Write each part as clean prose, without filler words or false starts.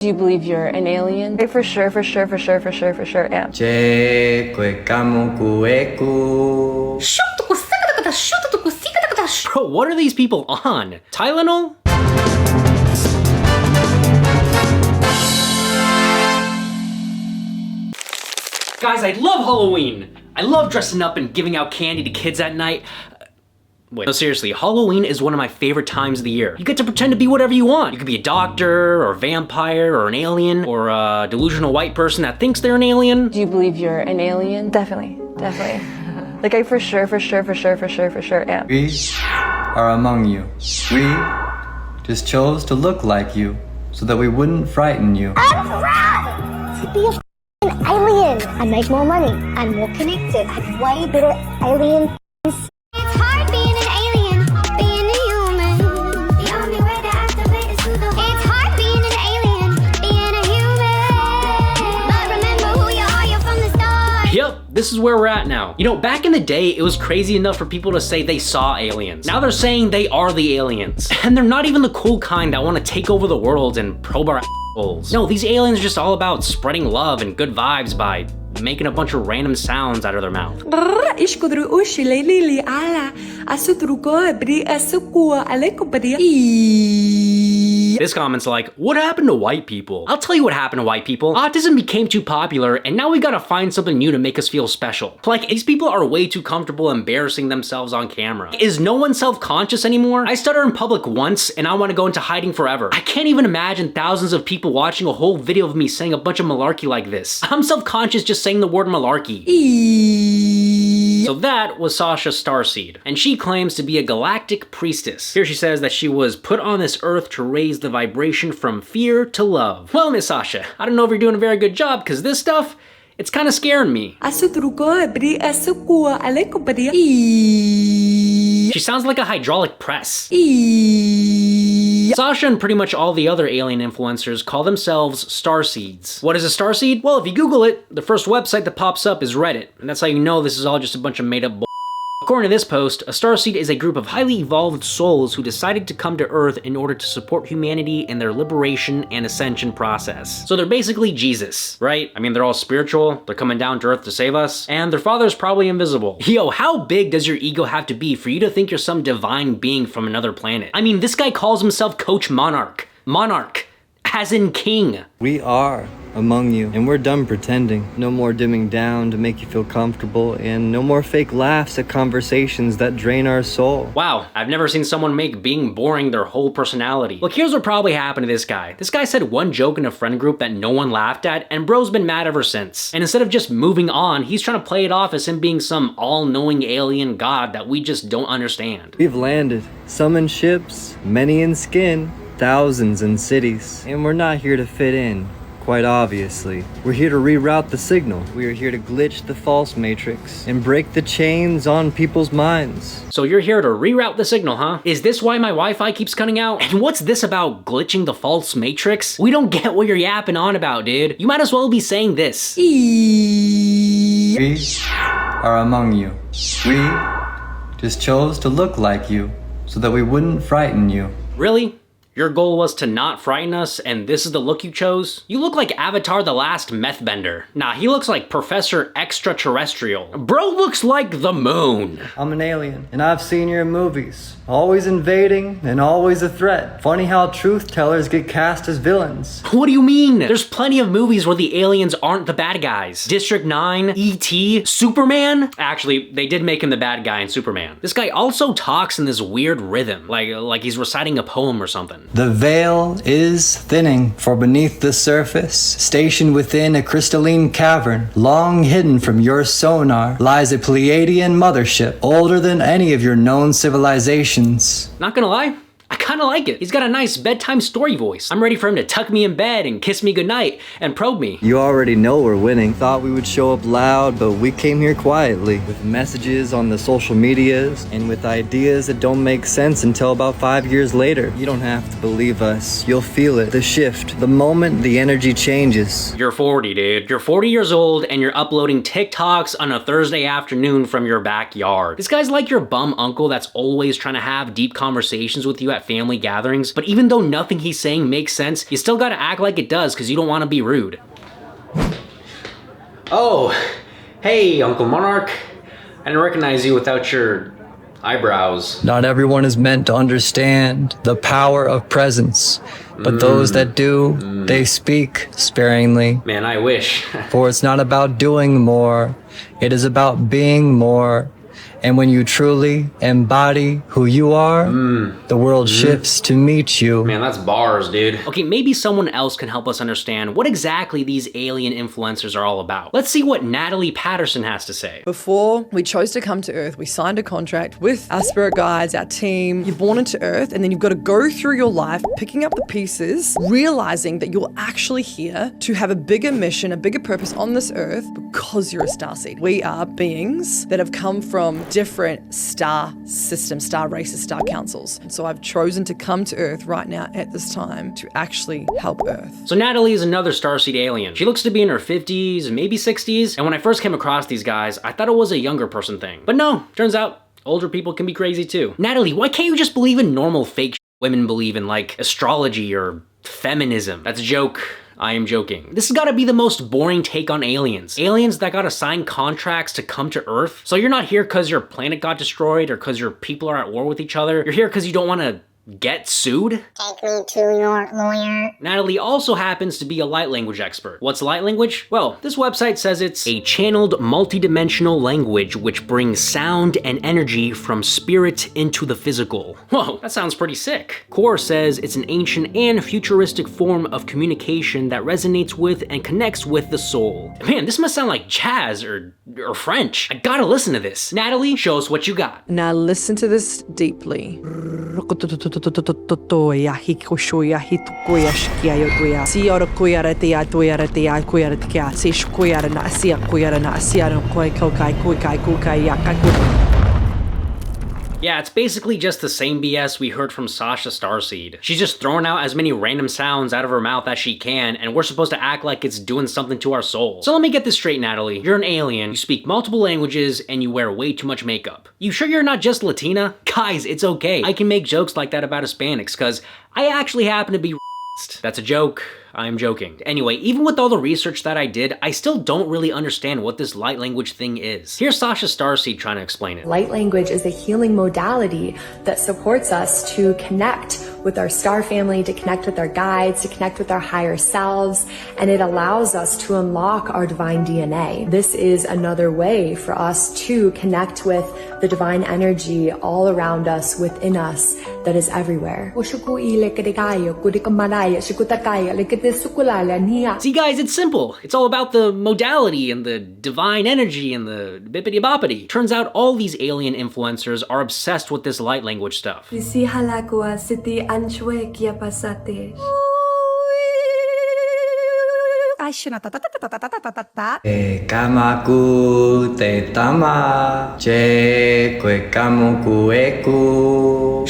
Do you believe you're an alien? I for sure am. Bro, what are these people on? Tylenol? Guys, I love Halloween! I love dressing up and giving out candy to kids at night. Wait, no, seriously, Halloween is one of my favorite times of the year. You get to pretend to be whatever you want. You could be a doctor, or a vampire, or an alien, or a delusional white person that thinks they're an alien. Do you believe you're an alien? Definitely. Like I for sure am. We are among you. We just chose to look like you so that we wouldn't frighten you. I'm proud to be an alien. I make more money. I'm more connected. I have way better alien. It's hard being an alien, being a human. The only way to activate is through the. It's hard being an alien, being a human. But remember who you are. You're from the start. Yep, this is where we're at now. You know, back in the day, it was crazy enough for people to say they saw aliens. Now they're saying they are the aliens. And they're not even the cool kind that want to take over the world and probe our assholes. No, these aliens are just all about spreading love and good vibes by making a bunch of random sounds out of their mouth. This comment's like, what happened to white people? I'll tell you what happened to white people. Autism became too popular, and now we gotta find something new to make us feel special. Like, these people are way too comfortable embarrassing themselves on camera. Is no one self-conscious anymore? I stutter in public once, and I wanna go into hiding forever. I can't even imagine thousands of people watching a whole video of me saying a bunch of malarkey like this. I'm self-conscious just saying the word malarkey. So that was Sasha Starseed, and she claims to be a galactic priestess. Here she says that she was put on this earth to raise the vibration from fear to love. Well, Miss Sasha, I don't know if you're doing a very good job, because this stuff, it's kind of scaring me. She sounds like a hydraulic press. Sasha and pretty much all the other alien influencers call themselves starseeds. What is a starseed? Well, if you Google it, the first website that pops up is Reddit, and that's how you know this is all just a bunch of made-up bull. According to this post, a starseed is a group of highly evolved souls who decided to come to Earth in order to support humanity in their liberation and ascension process. So they're basically Jesus, right? I mean, they're all spiritual, they're coming down to Earth to save us, and their father's probably invisible. Yo, how big does your ego have to be for you to think you're some divine being from another planet? I mean, this guy calls himself Coach Monarch. Monarch, as in king. We are among you, and we're done pretending. No more dimming down to make you feel comfortable, and no more fake laughs at conversations that drain our soul. Wow, I've never seen someone make being boring their whole personality. Look, here's what probably happened to this guy. This guy said one joke in a friend group that no one laughed at, and bro's been mad ever since. And instead of just moving on, he's trying to play it off as him being some all-knowing alien god that we just don't understand. We've landed, some in ships, many in skin, thousands in cities, and we're not here to fit in. Quite obviously. We're here to reroute the signal. We are here to glitch the false matrix and break the chains on people's minds. So you're here to reroute the signal, huh? Is this why my Wi-Fi keeps cutting out? And what's this about glitching the false matrix? We don't get what you're yapping on about, dude. You might as well be saying this. We are among you. We just chose to look like you so that we wouldn't frighten you. Really? Your goal was to not frighten us, and this is the look you chose? You look like Avatar the Last Methbender. Nah, he looks like Professor Extraterrestrial. Bro looks like the moon. I'm an alien, and I've seen you in movies. Always invading, and always a threat. Funny how truth tellers get cast as villains. What do you mean? There's plenty of movies where the aliens aren't the bad guys. District 9, E.T., Superman? Actually, they did make him the bad guy in Superman. This guy also talks in this weird rhythm, like he's reciting a poem or something. The veil is thinning, for beneath the surface, stationed within a crystalline cavern, long hidden from your sonar, lies a Pleiadian mothership, older than any of your known civilizations. Not gonna lie, I kinda like it. He's got a nice bedtime story voice. I'm ready for him to tuck me in bed and kiss me goodnight and probe me. You already know we're winning. Thought we would show up loud, but we came here quietly, with messages on the social medias, and with ideas that don't make sense until about 5 years later. You don't have to believe us. You'll feel it. The shift. The moment the energy changes. You're 40, dude. You're 40 years old and you're uploading TikToks on a Thursday afternoon from your backyard. This guy's like your bum uncle that's always trying to have deep conversations with you at at family gatherings, but even though nothing he's saying makes sense, you still gotta act like it does because you don't want to be rude. Oh, hey, Uncle Monarch. I didn't recognize you without your eyebrows. Not everyone is meant to understand the power of presence, but those that do, they speak sparingly. Man, I wish. For it's not about doing more, it is about being more. And when you truly embody who you are, the world shifts to meet you. Man, that's bars, dude. Okay, maybe someone else can help us understand what exactly these alien influencers are all about. Let's see what Natalie Patterson has to say. Before we chose to come to Earth, we signed a contract with our spirit guides, our team. You're born into Earth, and then you've got to go through your life, picking up the pieces, realizing that you're actually here to have a bigger mission, a bigger purpose on this Earth because you're a starseed. We are beings that have come from different star systems, star races, star councils. And so I've chosen to come to Earth right now at this time to actually help Earth. So Natalie is another starseed alien. She looks to be in her 50s, maybe 60s. And when I first came across these guys, I thought it was a younger person thing. But no, turns out older people can be crazy too. Natalie, why can't you just believe in normal fake women believe in, like astrology or feminism? That's a joke. I am joking. This has gotta be the most boring take on aliens. Aliens that gotta sign contracts to come to Earth. So you're not here cause your planet got destroyed or cause your people are at war with each other. You're here cause you don't wanna get sued? Take me to your lawyer. Natalie also happens to be a light language expert. What's light language? Well, this website says it's a channeled multidimensional language which brings sound and energy from spirit into the physical. Whoa, that sounds pretty sick. Core says it's an ancient and futuristic form of communication that resonates with and connects with the soul. Man, this must sound like jazz or French. I gotta listen to this. Natalie, show us what you got. Now listen to this deeply. Yeah, it's basically just the same BS we heard from Sasha Starseed. She's just throwing out as many random sounds out of her mouth as she can, and we're supposed to act like it's doing something to our soul. So let me get this straight, Natalie. You're an alien, you speak multiple languages, and you wear way too much makeup. You sure you're not just Latina? Guys, it's okay. I can make jokes like that about Hispanics, cause I actually happen to be racist. That's a joke. I'm joking. Anyway, even with all the research that I did, I still don't really understand what this light language thing is. Here's Sasha Starseed trying to explain it. Light language is a healing modality that supports us to connect with our star family, to connect with our guides, to connect with our higher selves, and it allows us to unlock our divine DNA. This is another way for us to connect with the divine energy all around us, within us, that is everywhere. See guys, it's simple. It's all about the modality and the divine energy and the bippity boppity. Turns out all these alien influencers are obsessed with this light language stuff. Kamaku te tama, che kwe kamu kueku.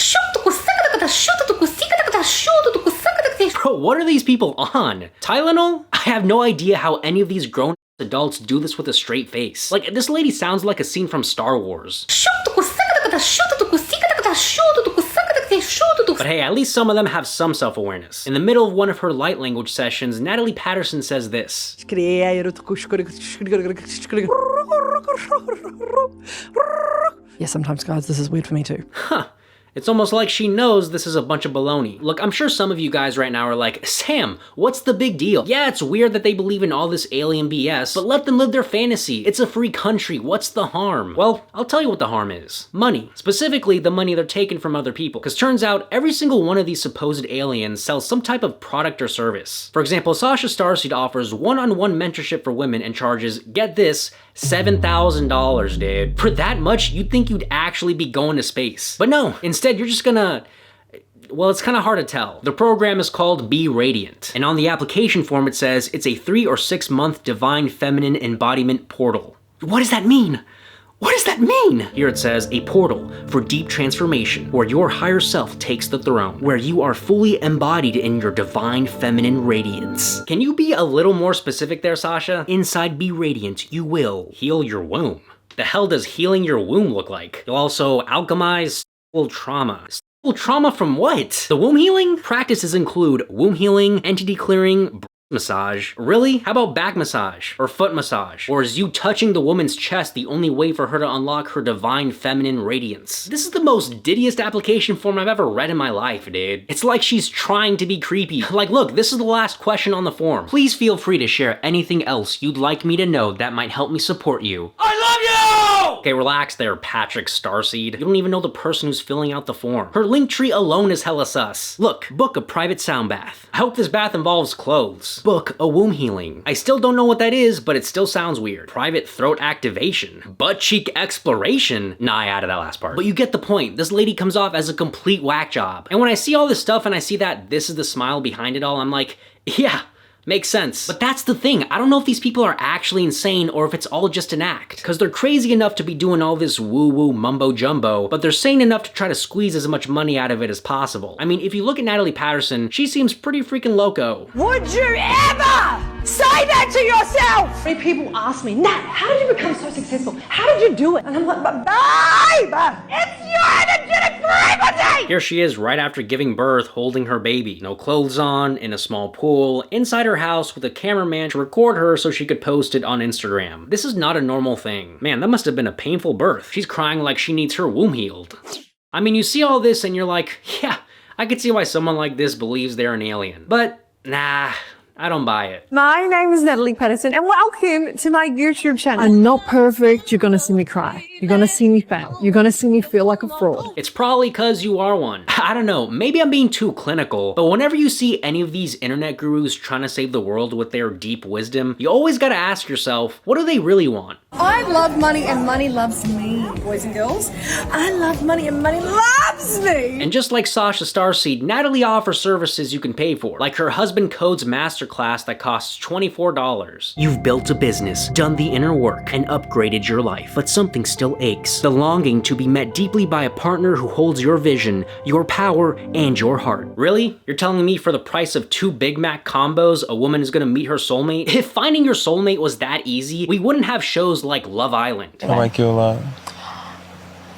Bro, what are these people on? Tylenol? I have no idea how any of these grown adults do this with a straight face. Like, this lady sounds like a scene from Star Wars. But hey, at least some of them have some self-awareness. In the middle of one of her light language sessions, Natalie Patterson says this. Yeah, sometimes guys, this is weird for me too. Huh. It's almost like she knows this is a bunch of baloney. Look, I'm sure some of you guys right now are like, Sam, what's the big deal? Yeah, it's weird that they believe in all this alien BS, but let them live their fantasy. It's a free country. What's the harm? Well, I'll tell you what the harm is. Money. Specifically, the money they're taking from other people. Because turns out, every single one of these supposed aliens sells some type of product or service. For example, Sasha Starseed offers one-on-one mentorship for women and charges, get this, $7,000, dude. For that much, you'd think you'd actually be going to space. But no, instead you're just gonna, well, it's kind of hard to tell. The program is called Be Radiant, and on the application form it says it's a 3 or 6 month divine feminine embodiment portal. What does that mean? What does that mean? Here it says, a portal for deep transformation, where your higher self takes the throne, where you are fully embodied in your divine feminine radiance. Can you be a little more specific there, Sasha? Inside Be Radiant, you will heal your womb. The hell does healing your womb look like? You'll also alchemize trauma, Well, trauma from what? The womb healing? Practices include womb healing, entity clearing, massage. Really? How about back massage? Or foot massage? Or is you touching the woman's chest the only way for her to unlock her divine feminine radiance? This is the most diddiest application form I've ever read in my life, dude. It's like she's trying to be creepy. Like, look, this is the last question on the form. Please feel free to share anything else you'd like me to know that might help me support you. I love you! Okay, relax there, Patrick Starseed. You don't even know the person who's filling out the form. Her link tree alone is hella sus. Look, book a private sound bath. I hope this bath involves clothes. Book a womb healing. I still don't know what that is, but it still sounds weird. Private throat activation. Butt cheek exploration. Nah, I added that last part. But you get the point. This lady comes off as a complete whack job. And when I see all this stuff and I see that this is the smile behind it all, I'm like, yeah, makes sense. But that's the thing. I don't know if these people are actually insane or if it's all just an act. Because they're crazy enough to be doing all this woo-woo mumbo-jumbo, but they're sane enough to try to squeeze as much money out of it as possible. I mean, if you look at Natalie Patterson, she seems pretty freaking loco. Would you ever say that to yourself? Many people ask me, Nat, how did you become so successful? How did you do it? And I'm like, but babe, it's your energetic frequency! Here she is right after giving birth, holding her baby. No clothes on, in a small pool, inside her house with a cameraman to record her so she could post it on Instagram. This is not a normal thing. Man, that must have been a painful birth. She's crying like she needs her womb healed. I mean, you see all this and you're like, yeah, I could see why someone like this believes they're an alien. But, nah, I don't buy it. My name is Natalie Patterson and welcome to my YouTube channel. I'm not perfect. You're going to see me cry. You're going to see me fail. You're going to see me feel like a fraud. It's probably cause you are one. I don't know, maybe I'm being too clinical, but whenever you see any of these internet gurus trying to save the world with their deep wisdom, you always gotta ask yourself, what do they really want? I love money and money loves me, boys and girls. I love money and money loves me. And just like Sasha Starseed, Natalie offers services you can pay for, like her husband codes masterclass that costs $24. You've built a business, done the inner work, and upgraded your life, but something still aches. The longing to be met deeply by a partner who holds your vision, your power, and your heart. Really? You're telling me for the price of 2 Big Mac combos, a woman is gonna meet her soulmate? If finding your soulmate was that easy, we wouldn't have shows like Love Island. I like you a lot.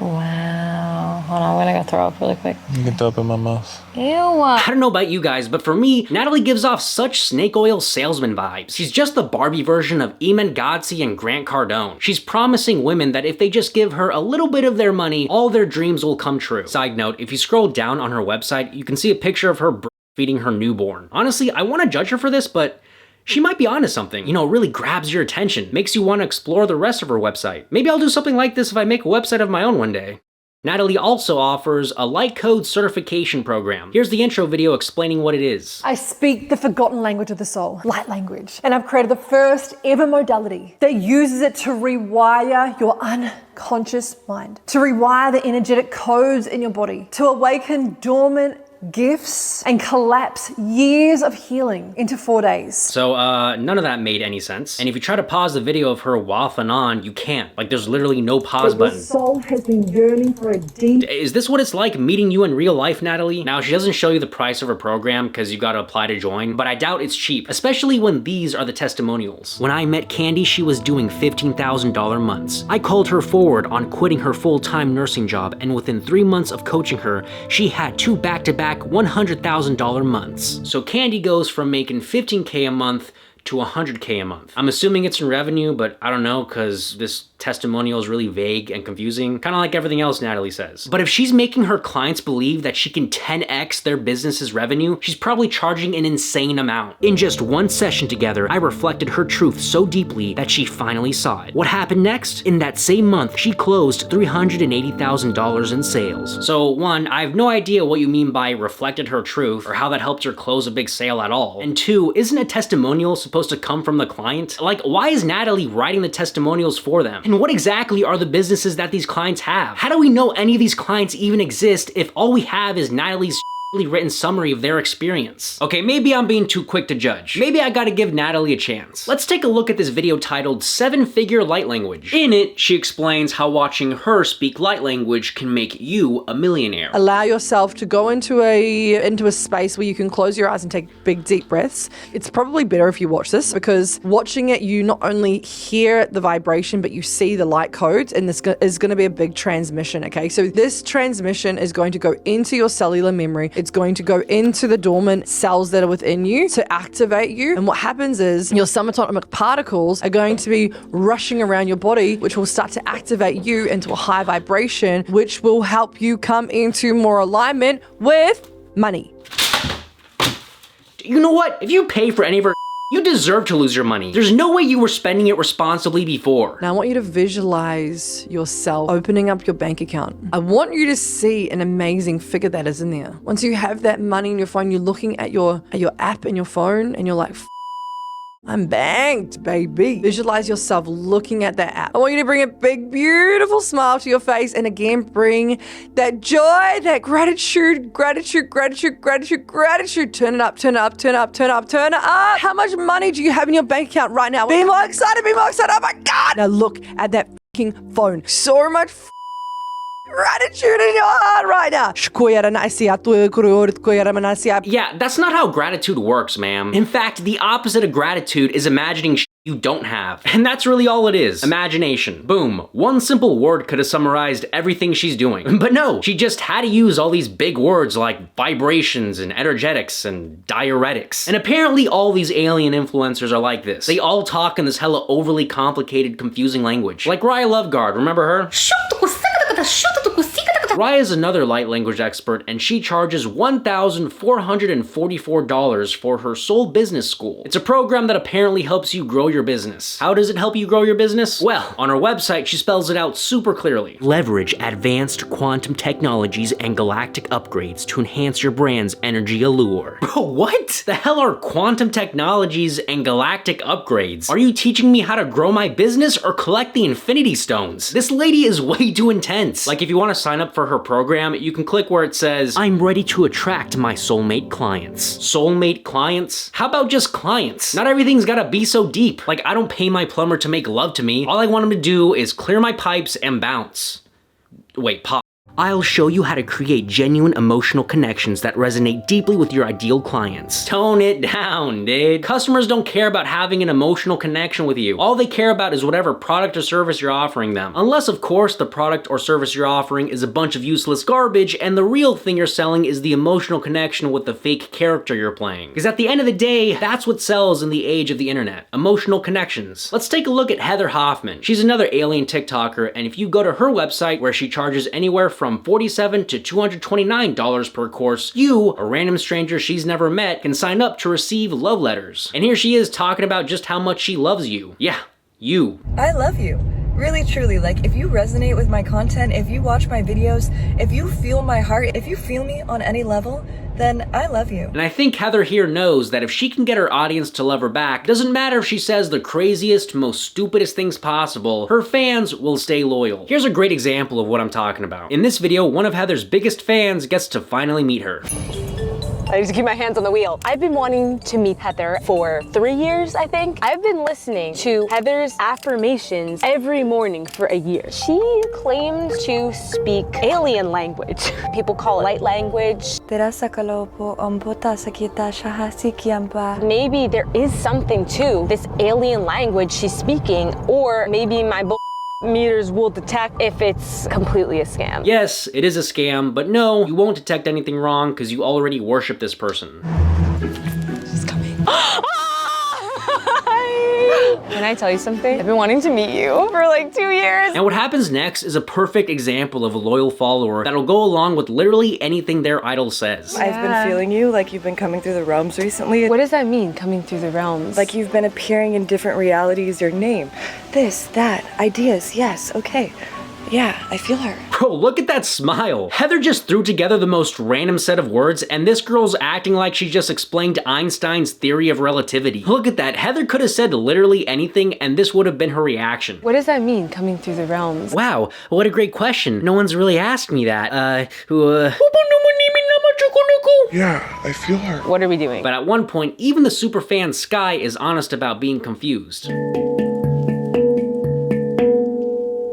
Wow. Hold on, I'm gonna go throw up really quick. You can throw up in my mouth. Ew. I don't know about you guys, but for me, Natalie gives off such snake oil salesman vibes. She's just the Barbie version of Eamon Godsey and Grant Cardone. She's promising women that if they just give her a little bit of their money, all their dreams will come true. Side note, if you scroll down on her website, you can see a picture of her feeding her newborn. Honestly, I want to judge her for this, but she might be onto something. You know, really grabs your attention, makes you want to explore the rest of her website. Maybe I'll do something like this if I make a website of my own one day. Natalie also offers a light code certification program. Here's the intro video explaining what it is. I speak the forgotten language of the soul, light language. And I've created the first ever modality that uses it to rewire your unconscious mind, to rewire the energetic codes in your body, to awaken dormant gifts and collapse years of healing into 4 days. So, none of that made any sense. And if you try to pause the video of her waffling on, you can't. Like, there's literally no pause button. Your soul has been yearning for a deep... Is this what it's like meeting you in real life, Natalie? Now, she doesn't show you the price of her program because you gotta apply to join, but I doubt it's cheap, especially when these are the testimonials. When I met Candy, she was doing $15,000 months. I called her forward on quitting her full-time nursing job, and within 3 months of coaching her, she had 2 back-to-back $100,000 months. So Candy goes from making $15K a month to $100K a month. I'm assuming it's in revenue, but I don't know because this testimonial is really vague and confusing, kind of like everything else Natalie says. But if she's making her clients believe that she can 10x their business's revenue, she's probably charging an insane amount. In just 1 session together, I reflected her truth so deeply that she finally saw it. What happened next? In that same month, she closed $380,000 in sales. So 1, I have no idea what you mean by reflected her truth or how that helped her close a big sale at all. And 2, isn't a testimonial supposed to come from the client? Like, why is Natalie writing the testimonials for them? And what exactly are the businesses that these clients have? How do we know any of these clients even exist if all we have is Natalie's written summary of their experience. Okay, maybe I'm being too quick to judge. Maybe I gotta give Natalie a chance. Let's take a look at this video titled 7-Figure Light Language. In it, she explains how watching her speak light language can make you a millionaire. Allow yourself to go into a space where you can close your eyes and take big deep breaths. It's probably better if you watch this, because watching it, you not only hear the vibration, but you see the light codes, and this is going to be a big transmission, okay? So this transmission is going to go into your cellular memory. It's going to go into the dormant cells that are within you to activate you. And what happens is your subatomic particles are going to be rushing around your body, which will start to activate you into a high vibration, which will help you come into more alignment with money. You know what? If you pay for any of her, you deserve to lose your money. There's no way you were spending it responsibly before. Now I want you to visualize yourself opening up your bank account. I want you to see an amazing figure that is in there. Once you have that money in your phone, you're looking at your app in your phone and you're like, I'm banked, baby. Visualize yourself looking at that app. I want you to bring a big, beautiful smile to your face, and again, bring that joy, that gratitude. Turn it up, turn it up, turn it up, turn it up, turn it up. How much money do you have in your bank account right now? Be more excited, be more excited. Oh my God. Now look at that fucking phone. So much gratitude in your heart right now. Yeah, that's not how gratitude works, ma'am. In fact, the opposite of gratitude is imagining you don't have. And that's really all it is. Imagination. Boom. One simple word could have summarized everything she's doing. But no, she just had to use all these big words like vibrations and energetics and diuretics. And apparently all these alien influencers are like this. They all talk in this hella overly complicated, confusing language. Like Raya Loveguard, remember her? Raya is another light language expert, and she charges $1,444 for her Soul Business School. It's a program that apparently helps you grow your business. How does it help you grow your business? Well, on her website, she spells it out super clearly. Leverage advanced quantum technologies and galactic upgrades to enhance your brand's energy allure. Bro, what? The hell are quantum technologies and galactic upgrades? Are you teaching me how to grow my business or collect the Infinity Stones? This lady is way too intense. Like, if you want to sign up for her program, you can click where it says, I'm ready to attract my soulmate clients. Soulmate clients? How about just clients? Not everything's gotta be so deep. Like, I don't pay my plumber to make love to me. All I want him to do is clear my pipes and bounce. Wait, pause. I'll show you how to create genuine emotional connections that resonate deeply with your ideal clients. Tone it down, dude. Customers don't care about having an emotional connection with you. All they care about is whatever product or service you're offering them. Unless, of course, the product or service you're offering is a bunch of useless garbage and the real thing you're selling is the emotional connection with the fake character you're playing. Because at the end of the day, that's what sells in the age of the internet. Emotional connections. Let's take a look at Heather Hoffman. She's another alien TikToker, and if you go to her website where she charges anywhere from $47 to $229 per course, you, a random stranger she's never met, can sign up to receive love letters. And here she is talking about just how much she loves you. Yeah, you. I love you. Really, truly, like, if you resonate with my content, if you watch my videos, if you feel my heart, if you feel me on any level, then I love you. And I think Heather here knows that if she can get her audience to love her back, doesn't matter if she says the craziest, most stupidest things possible, her fans will stay loyal. Here's a great example of what I'm talking about. In this video, one of Heather's biggest fans gets to finally meet her. I need to keep my hands on the wheel. I've been wanting to meet Heather for 3 years, I think. I've been listening to Heather's affirmations every morning for a year. She claims to speak alien language. People call it light language. Maybe there is something to this alien language she's speaking, or maybe my meters will detect if it's completely a scam. Yes, it is a scam, but no, you won't detect anything wrong because you already worship this person. She's coming. Can I tell you something? I've been wanting to meet you for like 2 years. And what happens next is a perfect example of a loyal follower that'll go along with literally anything their idol says. I've been feeling you, like you've been coming through the realms recently. What does that mean, coming through the realms? Like you've been appearing in different realities, your name. This, that, ideas, yes, okay. Yeah, I feel her. Bro, look at that smile. Heather just threw together the most random set of words, and this girl's acting like she just explained Einstein's theory of relativity. Look at that. Heather could have said literally anything, and this would have been her reaction. What does that mean, coming through the realms? Wow, what a great question. No one's really asked me that. Yeah, I feel her. What are we doing? But at one point, even the superfan Sky is honest about being confused.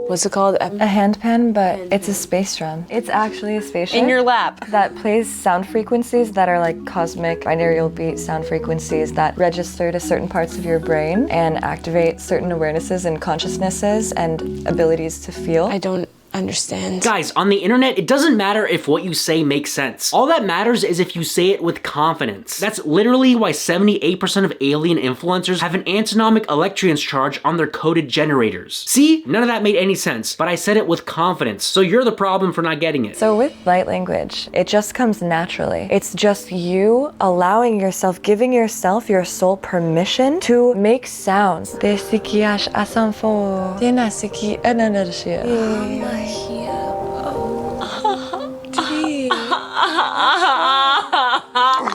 What's it called? A handpan, but it's a space drum. It's actually a spaceship. In your lap. That plays sound frequencies that are like cosmic binaural beat sound frequencies that register to certain parts of your brain and activate certain awarenesses and consciousnesses and abilities to feel. I don't understand. Guys, on the internet, it doesn't matter if what you say makes sense. All that matters is if you say it with confidence. That's literally why 78% of alien influencers have an antinomic electrons charge on their coded generators. See? None of that made any sense, but I said it with confidence, so you're the problem for not getting it. So with light language, it just comes naturally. It's just you allowing yourself, giving yourself, your soul permission to make sounds.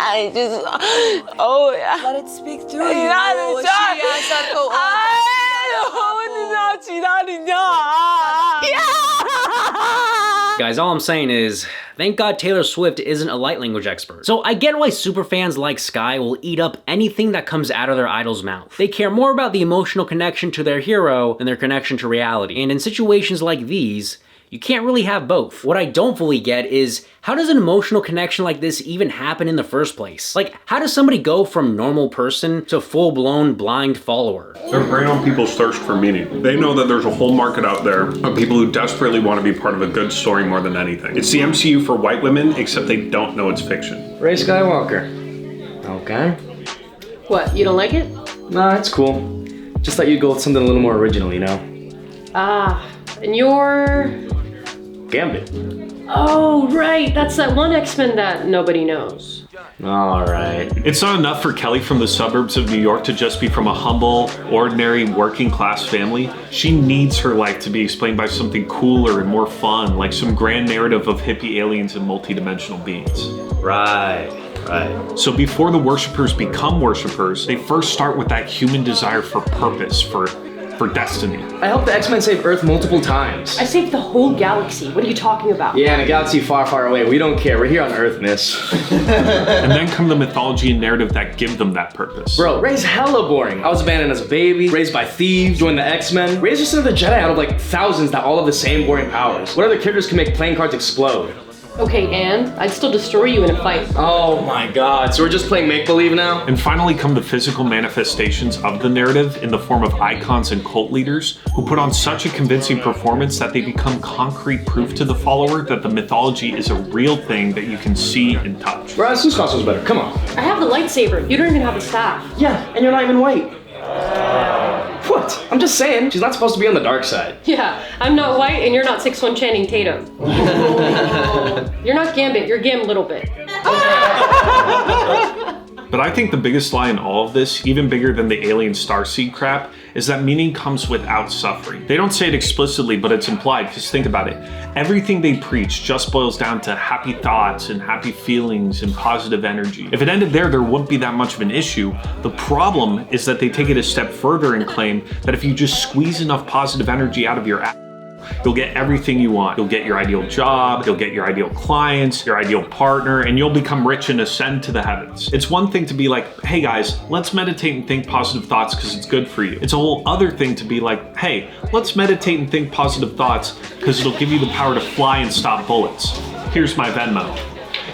I just, oh yeah. Let it speak through you. Guys, all I'm saying is, thank God Taylor Swift isn't a light language expert. So I get why superfans like Sky will eat up anything that comes out of their idol's mouth. They care more about the emotional connection to their hero than their connection to reality. And in situations like these, you can't really have both. What I don't fully get is, how does an emotional connection like this even happen in the first place? Like, how does somebody go from normal person to full-blown blind follower? They're preying on people's thirst for meaning. They know that there's a whole market out there of people who desperately want to be part of a good story more than anything. It's the MCU for white women, except they don't know it's fiction. Rey Skywalker. Okay. What, you don't like it? Nah, it's cool. Just thought you'd go with something a little more original, you know? Ah, and you're... Gambit. Oh, right, that's that one X-Men that nobody knows. Alright. It's not enough for Kelly from the suburbs of New York to just be from a humble, ordinary, working class family. She needs her life to be explained by something cooler and more fun, like some grand narrative of hippie aliens and multidimensional beings. Right. So before the worshippers become worshippers, they first start with that human desire for purpose, for destiny. I helped the X-Men save Earth multiple times. I saved the whole galaxy. What are you talking about? Yeah, in a galaxy far, far away. We don't care. We're here on Earth, miss. And then come the mythology and narrative that give them that purpose. Bro, Rey's hella boring. I was abandoned as a baby, raised by thieves, joined the X-Men. Rey's just another Jedi out of like thousands that all have the same boring powers. What other characters can make playing cards explode? Okay, and I'd still destroy you in a fight. Oh my god, so we're just playing make-believe now? And finally come the physical manifestations of the narrative in the form of icons and cult leaders who put on such a convincing performance that they become concrete proof to the follower that the mythology is a real thing that you can see and touch. Bro, whose costume's better? Come on. I have the lightsaber. You don't even have the staff. Yeah, and you're not even white. What? I'm just saying, she's not supposed to be on the dark side. Yeah, I'm not white and you're not 6'1" Channing Tatum. You're not Gambit, you're Gam Little Bit. But I think the biggest lie in all of this, even bigger than the alien starseed crap, is that meaning comes without suffering. They don't say it explicitly, but it's implied, because think about it. Everything they preach just boils down to happy thoughts and happy feelings and positive energy. If it ended there wouldn't be that much of an issue. The problem is that they take it a step further and claim that if you just squeeze enough positive energy out of your app, you'll get everything you want. You'll get your ideal job, you'll get your ideal clients, your ideal partner, and you'll become rich and ascend to the heavens. It's one thing to be like, hey guys, let's meditate and think positive thoughts because it's good for you. It's a whole other thing to be like, hey, let's meditate and think positive thoughts because it'll give you the power to fly and stop bullets. Here's my Venmo.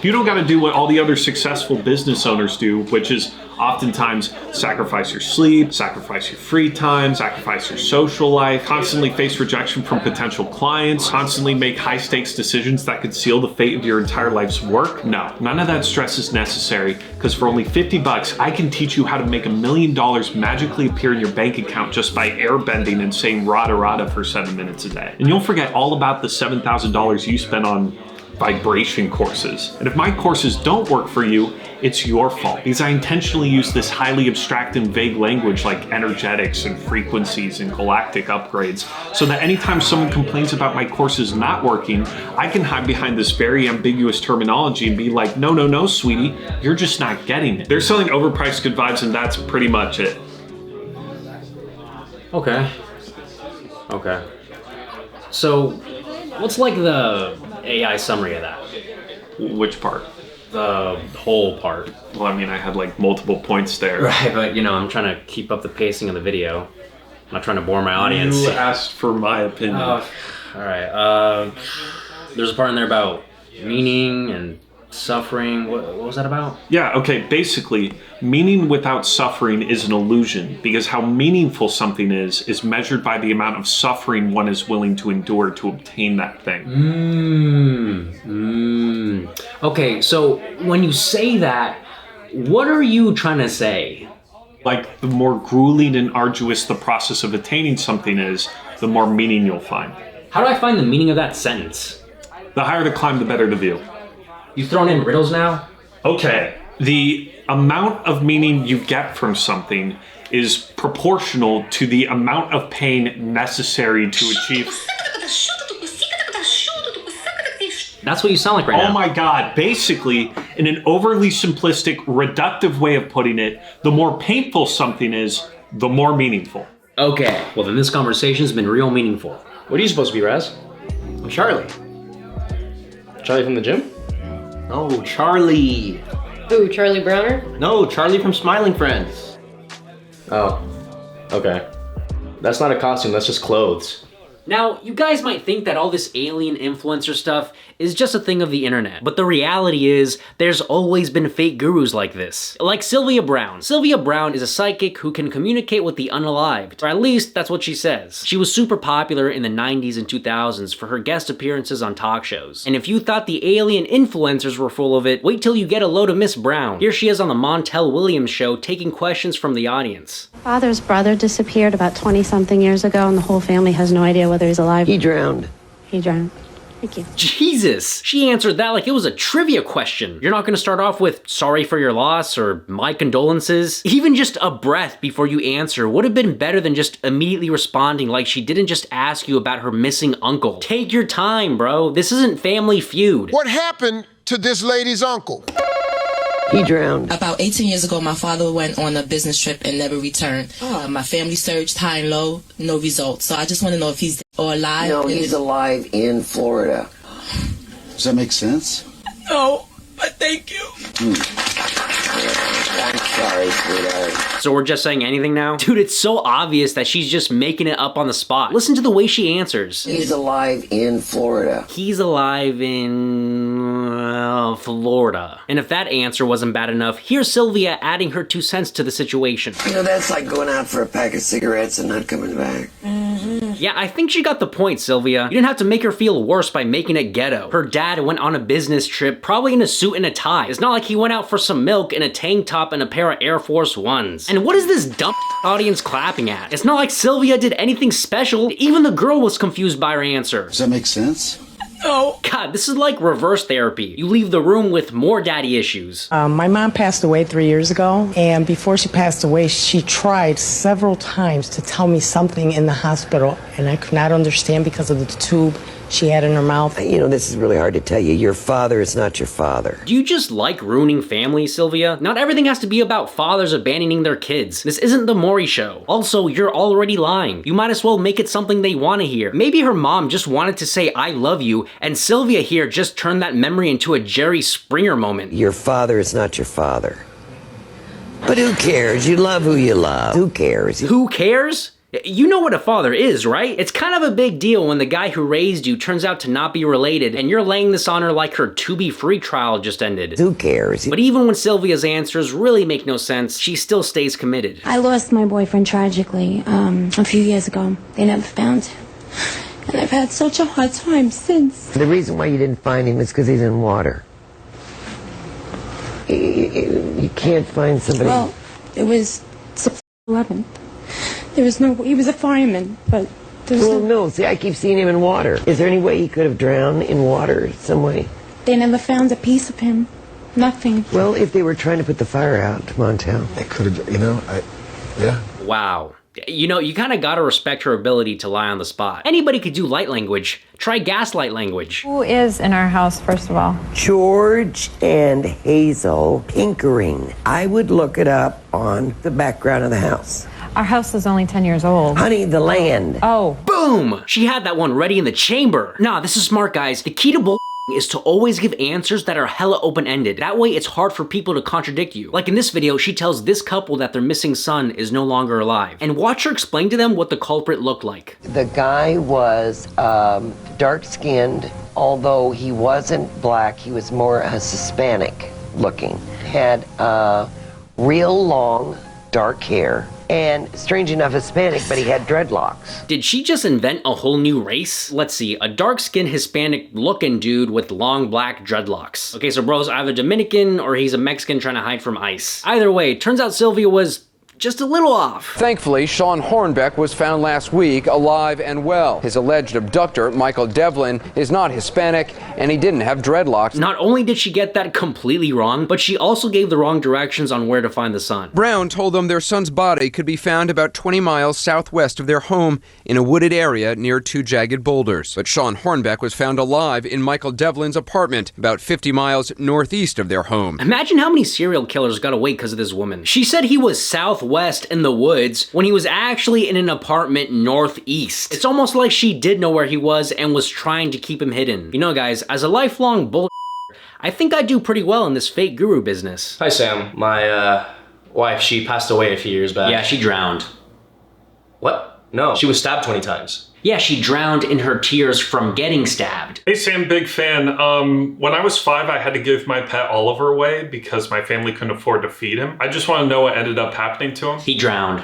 You don't gotta do what all the other successful business owners do, which is oftentimes sacrifice your sleep, sacrifice your free time, sacrifice your social life, constantly face rejection from potential clients, constantly make high stakes decisions that could seal the fate of your entire life's work. No, none of that stress is necessary because for only $50, I can teach you how to make $1 million magically appear in your bank account just by airbending and saying rada rada for 7 minutes a day. And you'll forget all about the $7,000 you spent on vibration courses. And if my courses don't work for you, it's your fault because I intentionally use this highly abstract and vague language like energetics and frequencies and galactic upgrades so that anytime someone complains about my courses not working, I can hide behind this very ambiguous terminology and be like, no, no, no, sweetie, you're just not getting it. They're selling overpriced good vibes and that's pretty much it. Okay. So, what's like the AI summary of that? Which part? The whole part. Well, I mean, I had like multiple points there. Right, but you know, I'm trying to keep up the pacing of the video. I'm not trying to bore my audience. You asked for my opinion. All right. There's a part in there about meaning and suffering. What was that about? Yeah, okay, basically, meaning without suffering is an illusion because how meaningful something is measured by the amount of suffering one is willing to endure to obtain that thing. Okay, so when you say that, what are you trying to say? Like, the more grueling and arduous the process of attaining something is, the more meaning you'll find. How do I find the meaning of that sentence? The higher the climb, the better the view. You throwing in riddles now? Okay. The amount of meaning you get from something is proportional to the amount of pain necessary to achieve. That's what you sound like right now. Oh my god. Basically, in an overly simplistic, reductive way of putting it, the more painful something is, the more meaningful. Okay. Well, then this conversation's been real meaningful. What are you supposed to be, Raz? I'm Charlie. Charlie from the gym? No, Charlie. Who, Charlie Browner? No, Charlie from Smiling Friends. Oh, okay. That's not a costume, that's just clothes. Now, you guys might think that all this alien influencer stuff is just a thing of the internet, but the reality is there's always been fake gurus like this. Like Sylvia Browne. Sylvia Browne is a psychic who can communicate with the unalived, or at least that's what she says. She was super popular in the 90s and 2000s for her guest appearances on talk shows. And if you thought the alien influencers were full of it, wait till you get a load of Miss Brown. Here she is on the Montel Williams show taking questions from the audience. Father's brother disappeared about 20-something years ago, and the whole family has no idea whether he's alive. He drowned. He drowned. Thank you. Jesus! She answered that like it was a trivia question. You're not gonna start off with sorry for your loss or my condolences. Even just a breath before you answer would have been better than just immediately responding like she didn't just ask you about her missing uncle. Take your time, bro. This isn't Family Feud. What happened to this lady's uncle? He drowned. About 18 years ago, my father went on a business trip and never returned. My family searched high and low, no results. So I just want to know if he's dead or alive. No, he's alive in Florida. Does that make sense? No, but thank you. I'm sorry, sweetheart. So we're just saying anything now? Dude, it's so obvious that she's just making it up on the spot. Listen to the way she answers. He's alive in Florida. He's alive in Florida. And if that answer wasn't bad enough, here's Sylvia adding her 2 cents to the situation. You know, that's like going out for a pack of cigarettes and not coming back. Yeah, I think she got the point, Sylvia. You didn't have to make her feel worse by making it ghetto. Her dad went on a business trip, probably in a suit and a tie. It's not like he went out for some milk in a tank top and a pair of Air Force Ones. And what is this dumb audience clapping at? It's not like Sylvia did anything special. Even the girl was confused by her answer. Does that make sense? No. God, this is like reverse therapy. You leave the room with more daddy issues. My mom passed away 3 years ago, and before she passed away, she tried several times to tell me something in the hospital, and I could not understand because of the tube she had in her mouth. You know, this is really hard to tell you. Your father is not your father. Do you just like ruining families, Sylvia? Not everything has to be about fathers abandoning their kids. This isn't the Maury Show. Also, you're already lying. You might as well make it something they want to hear. Maybe her mom just wanted to say I love you, and Sylvia here just turned that memory into a Jerry Springer moment. Your father is not your father. But who cares? You love who you love. Who cares? Who cares? You know what a father is, right? It's kind of a big deal when the guy who raised you turns out to not be related, and you're laying this on her like her to-be-free trial just ended. Who cares? But even when Sylvia's answers really make no sense, she still stays committed. I lost my boyfriend tragically a few years ago. They never found him. And I've had such a hard time since. The reason why you didn't find him is because he's in water. You can't find somebody. Well, it was September 11th. There was no, he was a fireman, but there's no, see, I keep seeing him in water. Is there any way he could have drowned in water some way? They never found a piece of him. Nothing. Well, if they were trying to put the fire out, Montel. They could have, yeah. Wow. You know, you kind of gotta respect her ability to lie on the spot. Anybody could do light language. Try gaslight language. Who is in our house, first of all? George and Hazel Pinkering. I would look it up on the background of the house. Our house is only 10 years old. Honey, the land. Oh. Boom! She had that one ready in the chamber. Nah, this is smart, guys. The key to is to always give answers that are hella open-ended. That way it's hard for people to contradict you. Like in this video, she tells this couple that their missing son is no longer alive. And watch her explain to them what the culprit looked like. The guy was dark-skinned, although he wasn't black, he was more Hispanic looking. Had real long, dark hair, and strange enough Hispanic, but he had dreadlocks. Did she just invent a whole new race? Let's see, a dark-skinned Hispanic looking dude with long black dreadlocks. Okay, so bro's either Dominican or he's a Mexican trying to hide from ICE. Either way, turns out Sylvia was just a little off. Thankfully, Sean Hornbeck was found last week alive and well. His alleged abductor, Michael Devlin, is not Hispanic and he didn't have dreadlocks. Not only did she get that completely wrong, but she also gave the wrong directions on where to find the son. Brown told them their son's body could be found about 20 miles southwest of their home in a wooded area near two jagged boulders. But Sean Hornbeck was found alive in Michael Devlin's apartment about 50 miles northeast of their home. Imagine how many serial killers got away because of this woman. She said he was southwest in the woods when he was actually in an apartment northeast. It's almost like she did know where he was and was trying to keep him hidden. You know guys, as a lifelong bull, I think I do pretty well in this fake guru business. Hi Sam, my wife, she passed away a few years back. Yeah, she drowned. What? No, she was stabbed 20 times. Yeah, she drowned in her tears from getting stabbed. Hey Sam, big fan. When I was 5, I had to give my pet Oliver away because my family couldn't afford to feed him. I just want to know what ended up happening to him. He drowned.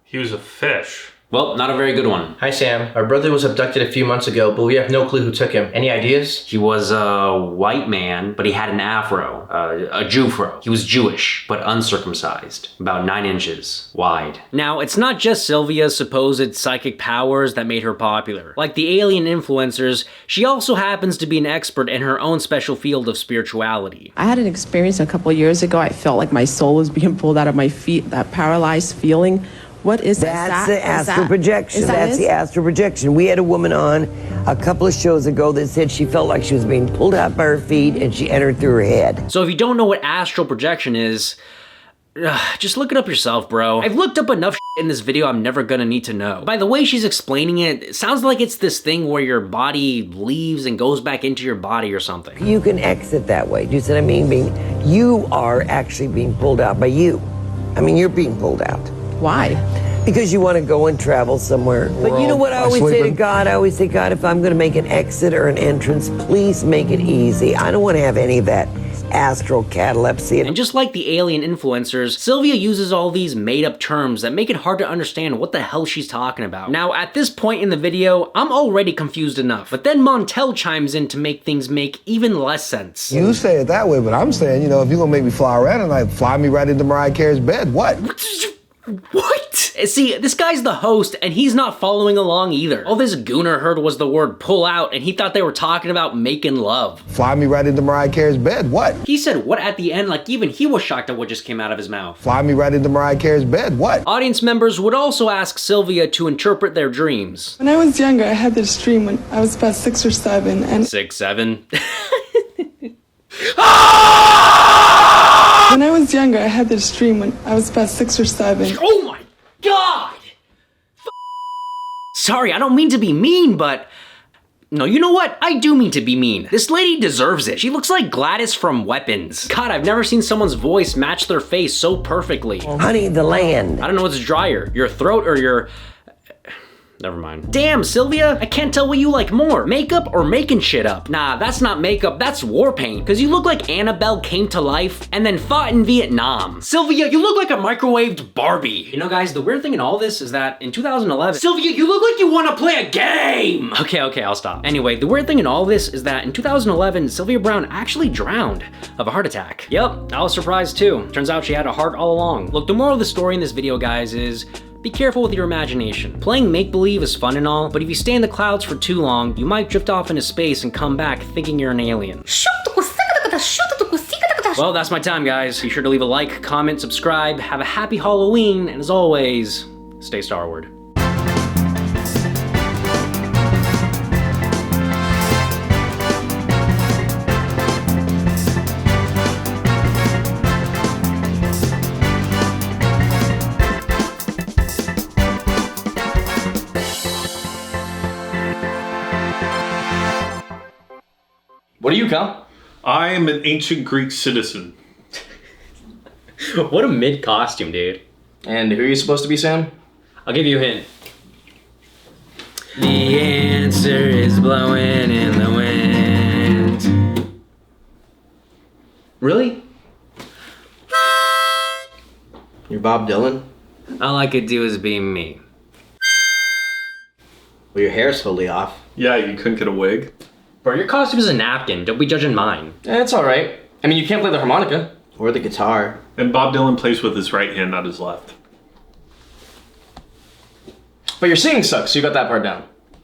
He was a fish. Well, not a very good one. Hi Sam, our brother was abducted a few months ago, but we have no clue who took him. Any ideas? He was a white man, but he had an afro, a Jewfro. He was Jewish, but uncircumcised, about 9 inches wide. Now, it's not just Sylvia's supposed psychic powers that made her popular. Like the alien influencers, she also happens to be an expert in her own special field of spirituality. I had an experience a couple years ago. I felt like my soul was being pulled out of my feet, that paralyzed feeling. What is that? That's the astral projection. That's the astral projection. We had a woman on a couple of shows ago that said she felt like she was being pulled out by her feet and she entered through her head. So if you don't know what astral projection is, just look it up yourself, bro. I've looked up enough in this video I'm never gonna need to know. By the way she's explaining it, it sounds like it's this thing where your body leaves and goes back into your body or something. You can exit that way. Do you see what I mean? You are actually being pulled out by you. I mean, you're being pulled out. Why? Because you want to go and travel somewhere. But you know what I always say to God? I always say, God, if I'm going to make an exit or an entrance, please make it easy. I don't want to have any of that astral catalepsy. And just like the alien influencers, Sylvia uses all these made-up terms that make it hard to understand what the hell she's talking about. Now, at this point in the video, I'm already confused enough, but then Montel chimes in to make things make even less sense. You say it that way, but I'm saying, you know, if you're going to make me fly around tonight, fly me right into Mariah Carey's bed. What? What? See, this guy's the host and he's not following along either. All this gooner heard was the word pull out and he thought they were talking about making love. Fly me right into Mariah Carey's bed. What? He said what at the end, like even he was shocked at what just came out of his mouth. Fly me right into Mariah Carey's bed. What? Audience members would also ask Sylvia to interpret their dreams. When I was younger, I had this dream when I was about 6 or 7 and... 6, 7? When I was younger, I had this dream when I was about 6 or 7. Oh my God! Sorry, I don't mean to be mean, but... No, you know what? I do mean to be mean. This lady deserves it. She looks like Gladys from Weapons. God, I've never seen someone's voice match their face so perfectly. Honey, the land. I don't know what's drier, your throat or your... Never mind. Damn, Sylvia, I can't tell what you like more, makeup or making shit up. Nah, that's not makeup, that's war paint. Cause you look like Annabelle came to life and then fought in Vietnam. Sylvia, you look like a microwaved Barbie. You know guys, the weird thing in all this is that in 2011, Sylvia, you look like you wanna play a game. Okay, I'll stop. Anyway, the weird thing in all this is that in 2011, Sylvia Brown actually drowned of a heart attack. Yep, I was surprised too. Turns out she had a heart all along. Look, the moral of the story in this video, guys, is be careful with your imagination. Playing make-believe is fun and all, but if you stay in the clouds for too long, you might drift off into space and come back thinking you're an alien. Well, that's my time, guys. Be sure to leave a like, comment, subscribe, have a happy Halloween, and as always, stay Starward. What are you, Cal? I am an ancient Greek citizen. What a mid costume, dude. And who are you supposed to be, Sam? I'll give you a hint. The answer is blowing in the wind. Really? You're Bob Dylan? All I could do is be me. Well, your hair's totally off. Yeah, you couldn't get a wig. Bro, your costume is a napkin. Don't be judging mine. It's alright. I mean, you can't play the harmonica. Or the guitar. And Bob Dylan plays with his right hand, not his left. But your singing sucks, so you got that part down.